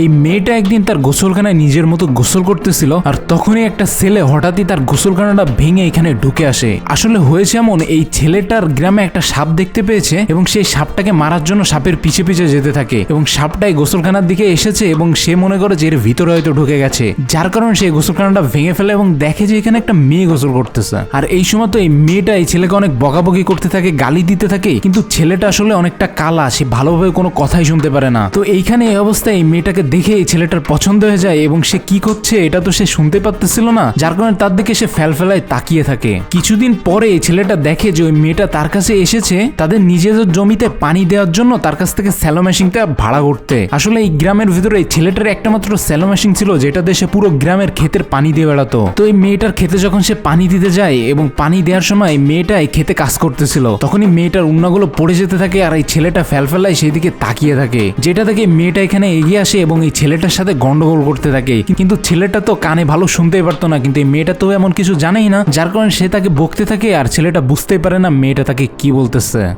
এই মেয়েটা একদিন তার গোসলখানায় নিজের মতো গোসল করতেছিল, আর তখনই একটা ছেলে হঠাৎই তার গোসলখানাটা ভেঙে এখানে ঢুকে আসে। আসলে হয়েছে এমন, এই ছেলেটার গ্রামে একটা সাপ দেখতে পেয়েছে এবং সেই সাপটাকে মারার জন্য সাপের পিছে পিছে যেতে থাকে, এবং সাপটাই গোসলখানার দিকে এসেছে এবং সে মনে করে যে এর ভিতরে হয়তো ঢুকে গেছে, যার কারণে সে গোসলখানাটা ভেঙে ফেলে এবং দেখে যে এখানে একটা মেয়ে গোসল করতেছে। আর এই সময় তো এই মেয়েটা এই ছেলেকে অনেক বকাবকি করতে থাকে, গালি দিতে থাকে, কিন্তু ছেলেটা আসলে অনেকটা কালা, সে ভালোভাবে কোনো কথাই শুনতে পারে না। তো এইখানে এই অবস্থায় এই মেয়েটাকে দেখে এই ছেলেটার পছন্দ হয়ে যায় এবং সে কি করছে এটা তো সে শুনতে পারতেছিল না, যার কারণে তার দিকে সে ফেলায় তাকিয়ে থাকে। কিছুদিন পরে এই ছেলেটা দেখে যে ওই মেয়েটা তার কাছে এসেছে তাদের নিজেদের জমিতে পানি দেওয়ার জন্য তার কাছ থেকে স্যালো মেশিনটা ভাড়া করতে। আসলে এই গ্রামের ভিতরে এই ছেলেটার একটা মাত্র স্যালো মেশিন ছিল, যেটা দিয়ে সে পুরো গ্রামের ক্ষেতের পানি দিয়ে বেড়াতো। তো এই মেয়েটার ক্ষেতে যখন সে পানি দিতে যায় এবং পানি দেওয়ার সময় মেয়েটা এই ক্ষেতে কাজ করতেছিল, তখনই মেয়েটার উন্নাগুলো পড়ে যেতে থাকে আর এই ছেলেটা ফেলায় সেই দিকে তাকিয়ে থাকে, যেটা থেকে মেয়েটা এখানে এগিয়ে আসে এবং এই ছেলেটার সাথে গন্ডগোল করতে থাকে। কিন্তু ছেলেটা তো কানে ভালো শুনতেই পারতো না, কিন্তু এই মেয়েটা তো এমন কিছু জানেই না, যার কারণে সে তাকে বকতে থাকে আর ছেলেটা বুঝতেই পারে না মেয়েটা তাকে কি বলতেছে।